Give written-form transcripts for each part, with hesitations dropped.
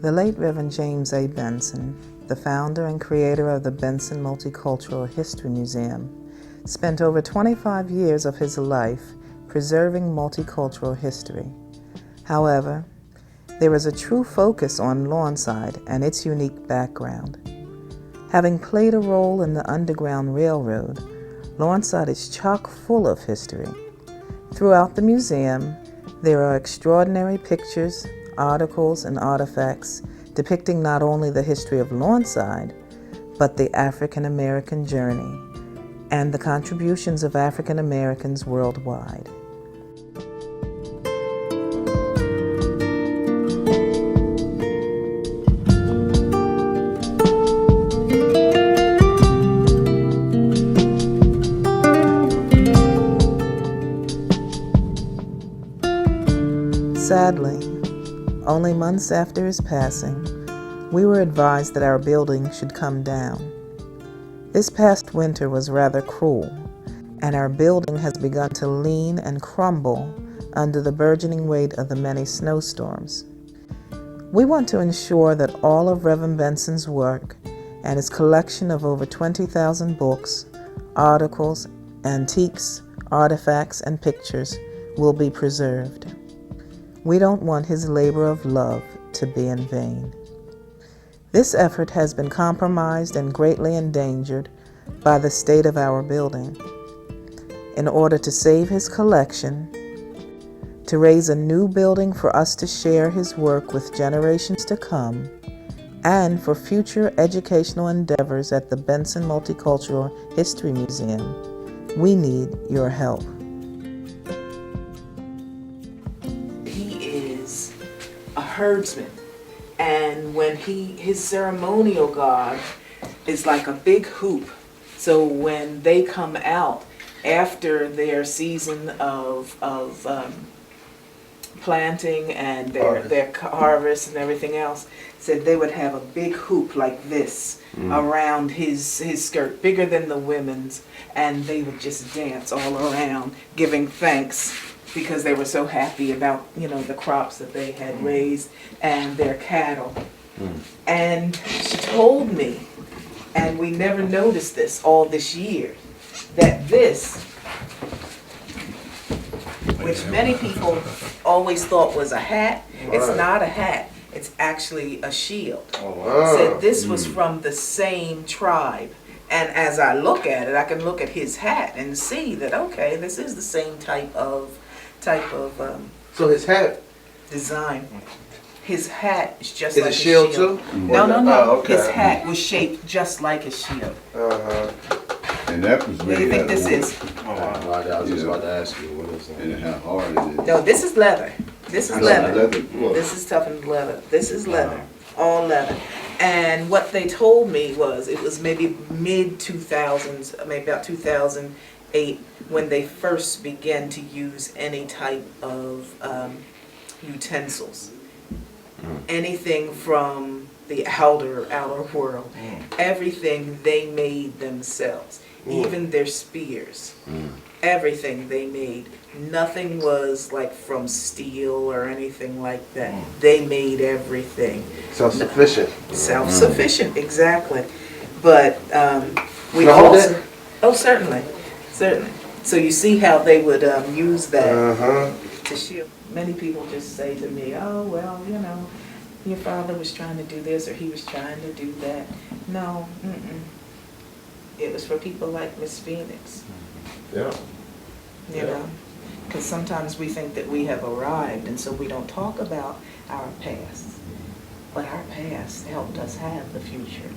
The late Reverend James A. Benson, the founder and creator of the Benson Multicultural History Museum, spent over 25 years of his life preserving multicultural history. However, there is a true focus on Lawnside and its unique background. Having played a role in the Underground Railroad, Lawnside is chock full of history. Throughout the museum, there are extraordinary pictures, articles, and artifacts depicting not only the history of Lawnside, but the African American journey and the contributions of African Americans worldwide. Sadly, only months after his passing, we were advised that our building should come down. This past winter was rather cruel, and our building has begun to lean and crumble under the burgeoning weight of the many snowstorms. We want to ensure that all of Reverend Benson's work and his collection of over 20,000 books, articles, antiques, artifacts, and pictures will be preserved. We don't want his labor of love to be in vain. This effort has been compromised and greatly endangered by the state of our building. In order to save his collection, to raise a new building for us to share his work with generations to come, and for future educational endeavors at the Benson Multicultural History Museum, we need your help. A herdsman, and when his ceremonial garb is like a big hoop, so when they come out after their season of planting and their harvest and everything else, said they would have a big hoop like this around his skirt, bigger than the women's, and they would just dance all around giving thanks because they were so happy about, the crops that they had raised and their cattle. And she told me, and we never noticed this all this year, that this, which many people always thought was a hat, it's not a hat, it's actually a shield. Said this was from the same tribe. And as I look at it, I can look at his hat and see that, okay, this is the same type of so his hat design. His hat is just is like a shield too? No. Oh, okay. His hat was shaped just like a shield. And that was What do you think this is? Oh, wow. I was just about to ask you, what is that? And how hard it is. No, this is leather. This is leather. What? This is toughened leather. This is leather. All leather. And what they told me was it was maybe mid-2000s, maybe about 2008, when they first began to use any type of utensils. Anything from the outer world. Everything they made themselves. Even their spears. Everything they made. Nothing was like from steel or anything like that. They made everything. Self-sufficient. Self-sufficient, exactly. But we also... Oh, certainly. So you see how they would use that to shield. Many people just say to me, oh, well, your father was trying to do this or he was trying to do that. No, it was for people like Miss Phoenix. Yeah. You know, because sometimes we think that we have arrived and so we don't talk about our past. But our past helped us have the future.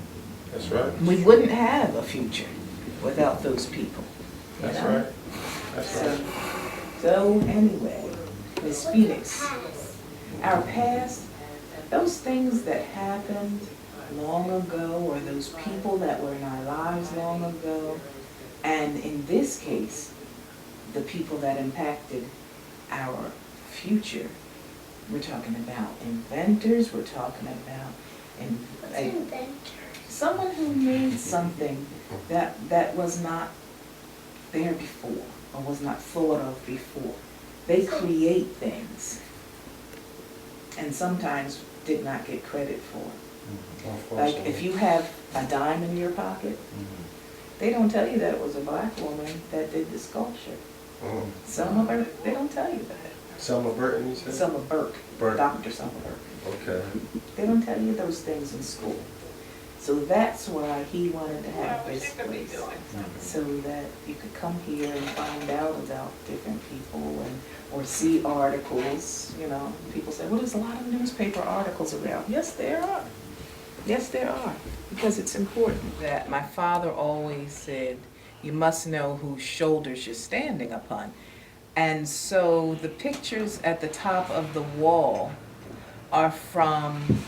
That's right. We wouldn't have a future without those people. That's right. That's right. So anyway, Miss Phoenix, our past, those things that happened long ago, or those people that were in our lives long ago, and in this case, the people that impacted our future. We're talking about inventors, we're talking about someone who made something that was not there before, or was not thought of before. They create things. And sometimes did not get credit for. Of course. Like, if you have a dime in your pocket, they don't tell you that it was a black woman that did the sculpture. Selma Burke, they don't tell you that. Selma Burton, you said? Selma Burke, Burke. Dr. Selma Burke. Okay. They don't tell you those things in school. So that's why he wanted to have this place, so that you could come here and find out about different people and, or see articles, you know. People say, well, there's a lot of newspaper articles around. Yes, there are. Yes, there are, because it's important. That my father always said, you must know whose shoulders you're standing upon. And so the pictures at the top of the wall are from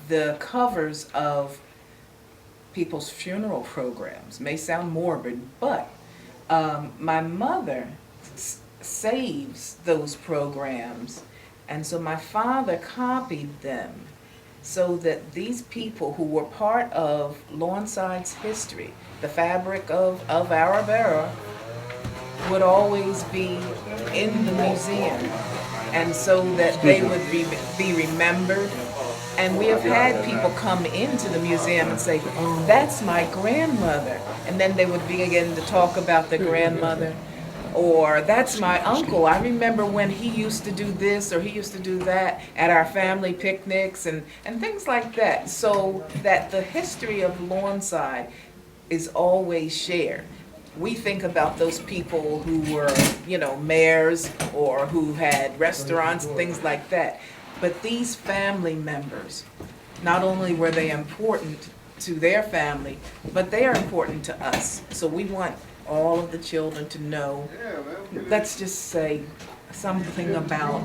the covers of people's funeral programs. May sound morbid, but my mother saves those programs, and so my father copied them so that these people who were part of Lawncide's history, the fabric of our borough, would always be in the museum, and so that they would be remembered. And we have had people come into the museum and say, that's my grandmother. And then they would begin to talk about the grandmother. Or that's my uncle. I remember when he used to do this or he used to do that at our family picnics and things like that. So that the history of Lawnside is always shared. We think about those people who were, you know, mayors or who had restaurants and things like that. But these family members, not only were they important to their family, but they are important to us. So we want all of the children to know, let's just say something about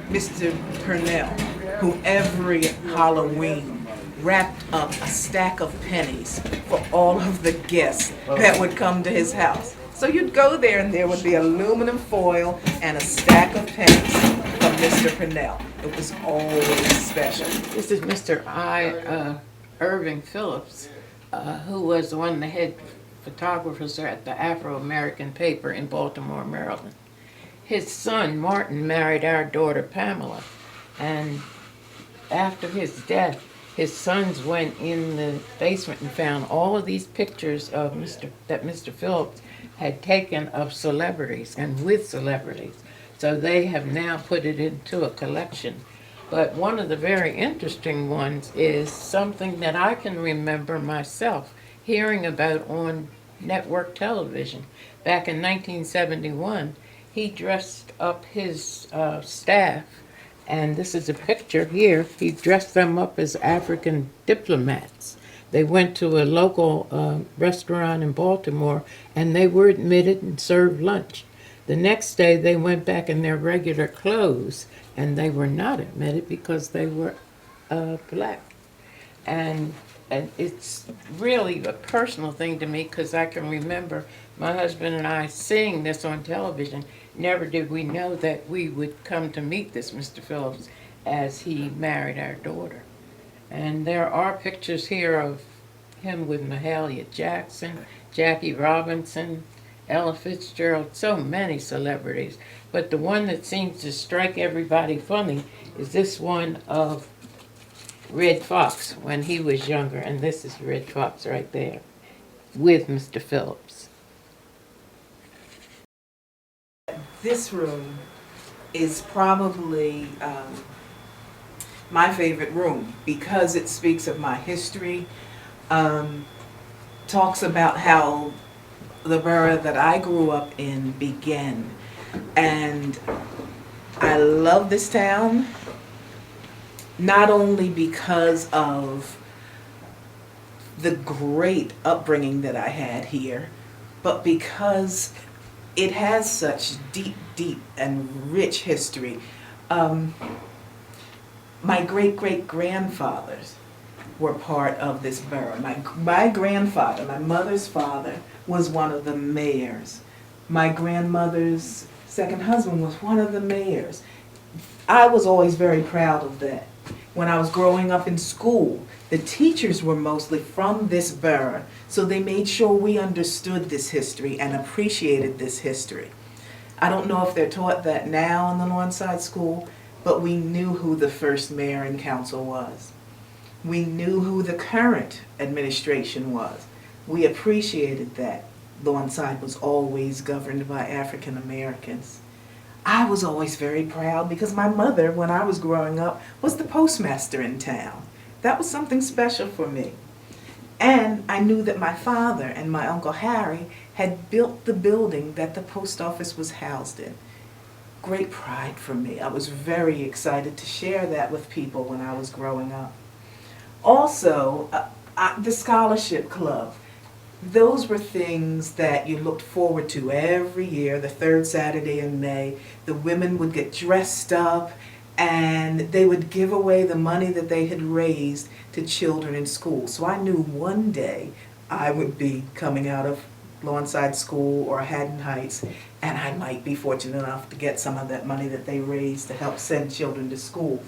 Mr. Purnell, who every Halloween wrapped up a stack of pennies for all of the guests that would come to his house. So you'd go there and there would be aluminum foil and a stack of pennies from Mr. Purnell. It was always special. This is Mr. Irving Phillips, who was one of the head photographers at the Afro-American paper in Baltimore, Maryland. His son, Martin, married our daughter, Pamela, and after his death, his sons went in the basement and found all of these pictures of Mr. Phillips had taken of celebrities and with celebrities. So they have now put it into a collection. But one of the very interesting ones is something that I can remember myself hearing about on network television. Back in 1971, he dressed up his staff, and this is a picture here. He dressed them up as African diplomats. They went to a local restaurant in Baltimore, and they were admitted and served lunch. The next day, they went back in their regular clothes, and they were not admitted because they were black. And it's really a personal thing to me because I can remember my husband and I seeing this on television. Never did we know that we would come to meet this Mr. Phillips as he married our daughter. And there are pictures here of him with Mahalia Jackson, Jackie Robinson, Ella Fitzgerald, so many celebrities. But the one that seems to strike everybody funny is this one of Red Fox when he was younger. And this is Red Fox right there with Mr. Phillips. This room is probably my favorite room because it speaks of my history, talks about how the borough that I grew up in began. And I love this town, not only because of the great upbringing that I had here, but because it has such deep, deep and rich history. My great-great-grandfathers were part of this borough. My grandfather, my mother's father, was one of the mayors. My grandmother's second husband was one of the mayors. I was always very proud of that. When I was growing up in school, the teachers were mostly from this borough, so they made sure we understood this history and appreciated this history. I don't know if they're taught that now in the Lawnside School, but we knew who the first mayor and council was. We knew who the current administration was. We appreciated that Lawnside was always governed by African Americans. I was always very proud because my mother, when I was growing up, was the postmaster in town. That was something special for me. And I knew that my father and my Uncle Harry had built the building that the post office was housed in. Great pride for me. I was very excited to share that with people when I was growing up. Also, the scholarship club. Those were things that you looked forward to every year, the third Saturday in May. The women would get dressed up and they would give away the money that they had raised to children in school. So I knew one day I would be coming out of Lawnside School or Haddon Heights, and I might be fortunate enough to get some of that money that they raised to help send children to school.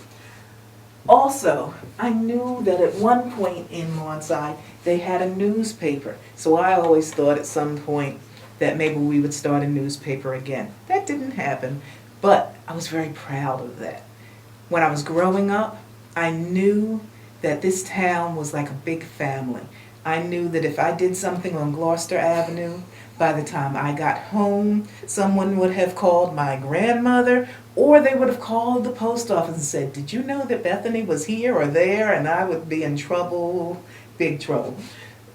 Also, I knew that at one point in Lawnside, they had a newspaper. So I always thought at some point that maybe we would start a newspaper again. That didn't happen, but I was very proud of that. When I was growing up, I knew that this town was like a big family. I knew that if I did something on Gloucester Avenue, by the time I got home, someone would have called my grandmother, or they would have called the post office and said, "Did you know that Bethany was here or there?" And I would be in trouble, big trouble.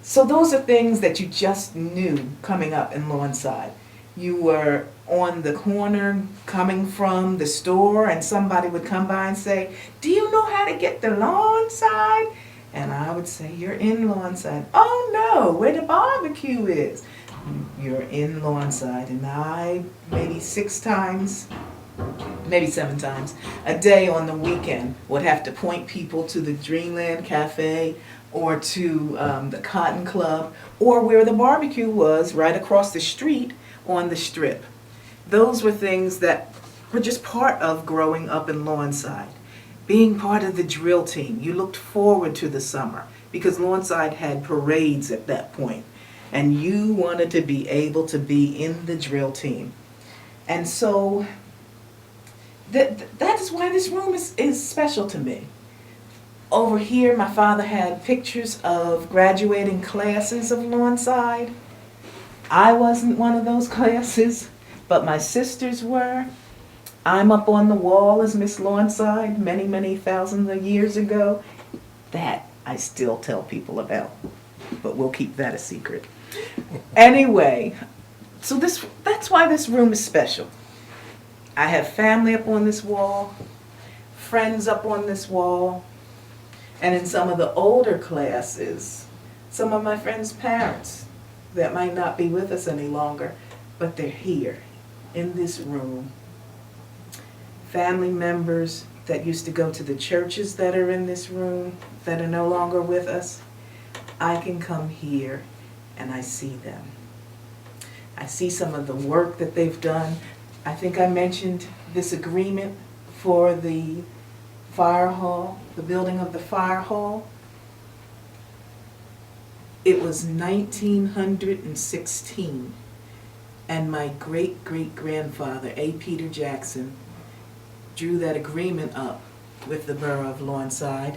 So those are things that you just knew coming up in Lawnside. You were on the corner coming from the store and somebody would come by and say, "Do you know how to get to Lawnside?" And I would say, "You're in Lawnside." "Oh no, where the barbecue is." "You're in Lawnside." And I, maybe 6 times, maybe 7 times a day on the weekend, would have to point people to the Dreamland Cafe or to the Cotton Club, or where the barbecue was right across the street on the Strip. Those were things that were just part of growing up in Lawnside. Being part of the drill team, you looked forward to the summer because Lawnside had parades at that point, and you wanted to be able to be in the drill team. And so that is why this room is special to me. Over here, my father had pictures of graduating classes of Lawnside. I wasn't one of those classes, but my sisters were. I'm up on the wall as Miss Lawnside many, many thousands of years ago. That I still tell people about, but we'll keep that a secret. Anyway, so that's why this room is special. I have family up on this wall, friends up on this wall, and in some of the older classes, some of my friends' parents that might not be with us any longer, but they're here in this room. Family members that used to go to the churches that are in this room that are no longer with us, I can come here and I see them. I see some of the work that they've done. I think I mentioned this agreement for the fire hall, the building of the fire hall. It was 1916, and my great-great-grandfather, A. Peter Jackson, drew that agreement up with the borough of Lawnside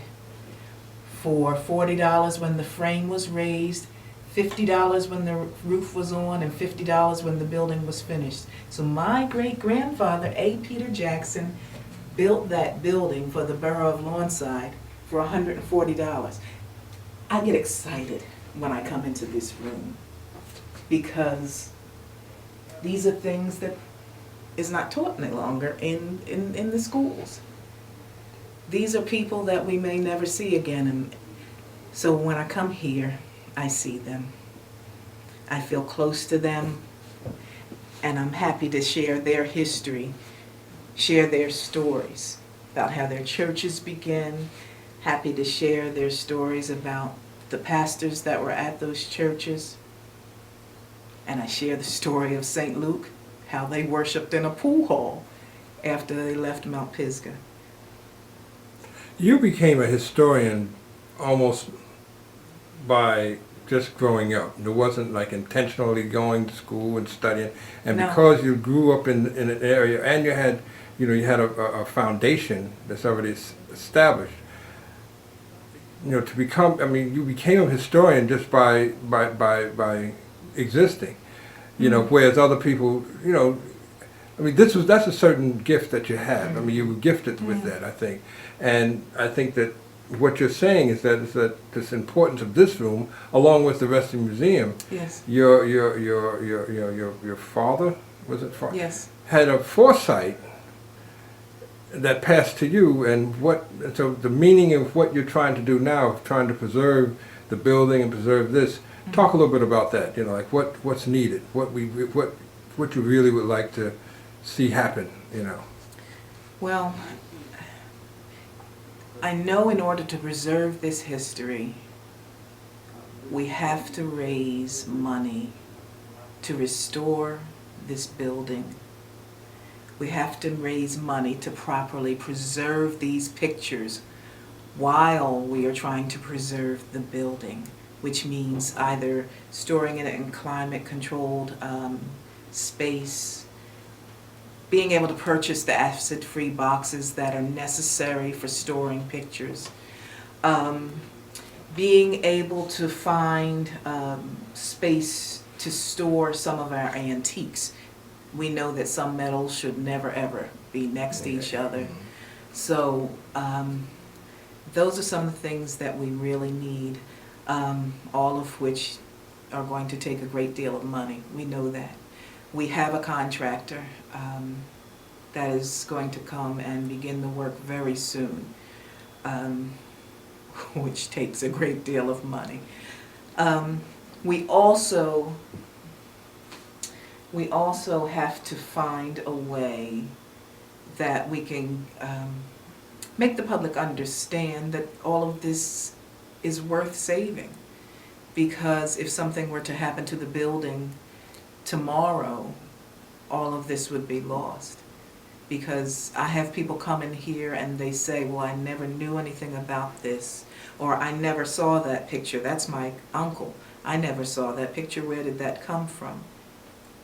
for $40 when the frame was raised, $50 when the roof was on, and $50 when the building was finished. So my great-grandfather, A. Peter Jackson, built that building for the borough of Lawnside for $140. I get excited when I come into this room because these are things that is not taught any longer in the schools. These are people that we may never see again, and so when I come here, I see them. I feel close to them, and I'm happy to share their history, share their stories about how their churches began, happy to share their stories about the pastors that were at those churches, and I share the story of St. Luke, how they worshiped in a pool hall after they left Mount Pisgah. You became a historian almost by just growing up. It wasn't like intentionally going to school and studying. And No. because you grew up in an area and you had you had a foundation that's already established. To become, you became a historian just by existing. Whereas other people, that's a certain gift that you have. You were gifted with that, I think. And I think that what you're saying is that this importance of this room, along with the rest of the museum. Yes. Your father, was it father? Yes. Had a foresight that passed to you, and so the meaning of what you're trying to do now, of trying to preserve the building and preserve this. Talk a little bit about that. Like what's needed, what you really would like to see happen. Well, I know in order to preserve this history, we have to raise money to restore this building. We have to raise money to properly preserve these pictures while we are trying to preserve the building, which means either storing it in climate-controlled space, being able to purchase the acid-free boxes that are necessary for storing pictures, being able to find space to store some of our antiques. We know that some metals should never ever be next to each other. So those are some of the things that we really need, all of which are going to take a great deal of money. We know that. We have a contractor that is going to come and begin the work very soon, which takes a great deal of money. We also have to find a way that we can make the public understand that all of this is worth saving. Because if something were to happen to the building tomorrow, all of this would be lost. Because I have people come in here and they say, well, I never knew anything about this, or I never saw that picture. That's my uncle. I never saw that picture. Where did that come from?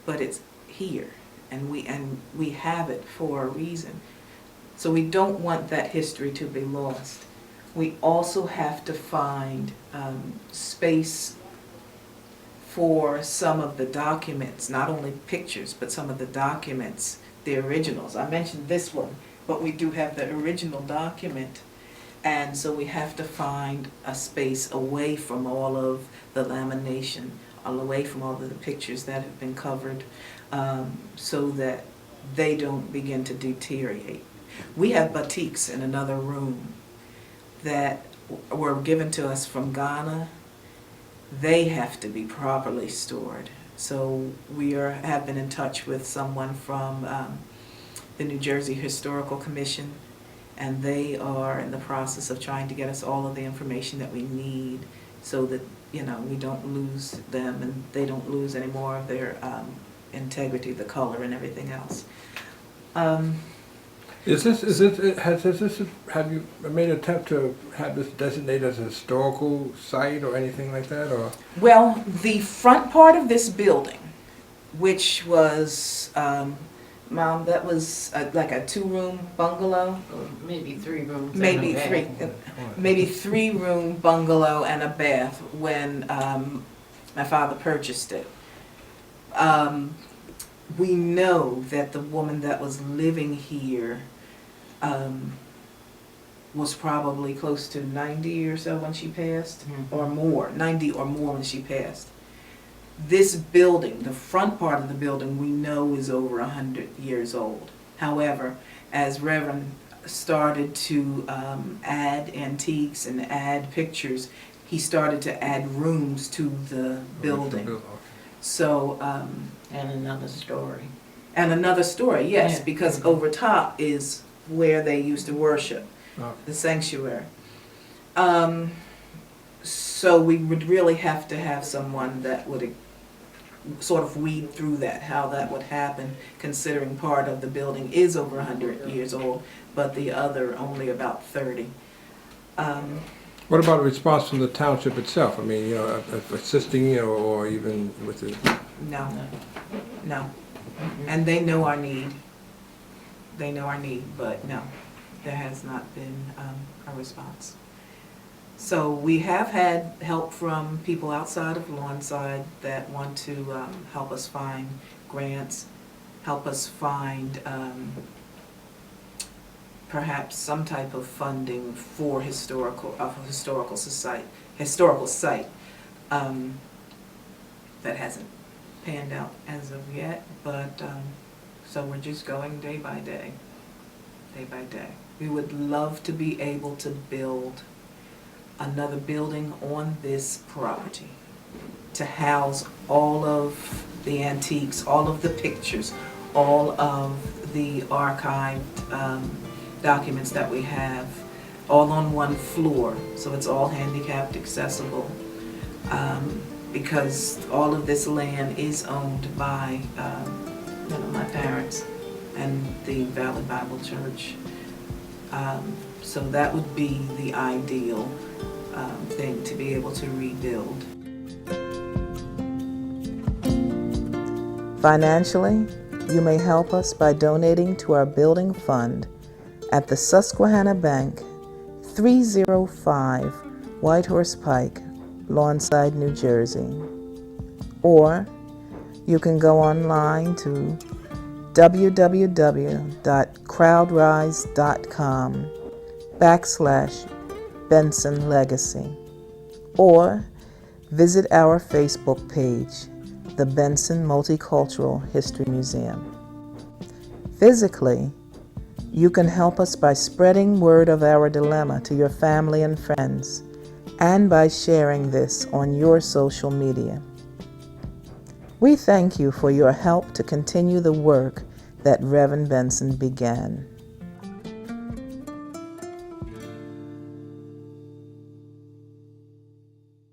But it's here, and we have it for a reason. So we don't want that history to be lost. We also have to find space for some of the documents, not only pictures, but some of the documents, the originals. I mentioned this one, but we do have the original document. And so we have to find a space away from all of the lamination, away from all of the pictures that have been covered, so that they don't begin to deteriorate. We have batiks in another room that were given to us from Ghana. They have to be properly stored. So we have been in touch with someone from the New Jersey Historical Commission, and they are in the process of trying to get us all of the information that we need so that we don't lose them and they don't lose any more of their integrity, the color, and everything else. Have you made an attempt to have this designated as a historical site or anything like that, or? Well, the front part of this building, which was, Mom, that was like a 2-room bungalow. Maybe 3 rooms. Maybe and a three, bath. maybe 3-room bungalow and a bath when my father purchased it. We know that the woman that was living here was probably close to 90 or so when she passed, or more, 90 or more when she passed. This building, the front part of the building, we know is over 100 years old. However, as Reverend started to add antiques and add pictures, he started to add rooms to the building. So, And another story. and another story, yes, Yeah. because over top is where they used to worship, Oh. the sanctuary. So we would really have to have someone that would sort of weed through that, how that would happen, considering part of the building is over 100 years old, but the other only about 30. What about a response from the township itself? Assisting, or even with the... No, no. And they know our need. they know our need, but no, there has not been a response. So we have had help from people outside of Lawnside that want to help us find grants, help us find perhaps some type of funding for historical site. That hasn't panned out as of yet, but so we're just going day by day. We would love to be able to build another building on this property to house all of the antiques, all of the pictures, all of the archived documents that we have, all on one floor, so it's all handicapped accessible. Because all of this land is owned by my parents and the Valley Bible Church. So that would be the ideal thing to be able to rebuild. Financially, you may help us by donating to our building fund at the Susquehanna Bank, 305 Whitehorse Pike, Lawnside, New Jersey. Or you can go online to www.crowdrise.com/Benson Legacy, or visit our Facebook page, the Benson Multicultural History Museum. Physically, you can help us by spreading word of our dilemma to your family and friends, and by sharing this on your social media. We thank you for your help to continue the work that Reverend Benson began.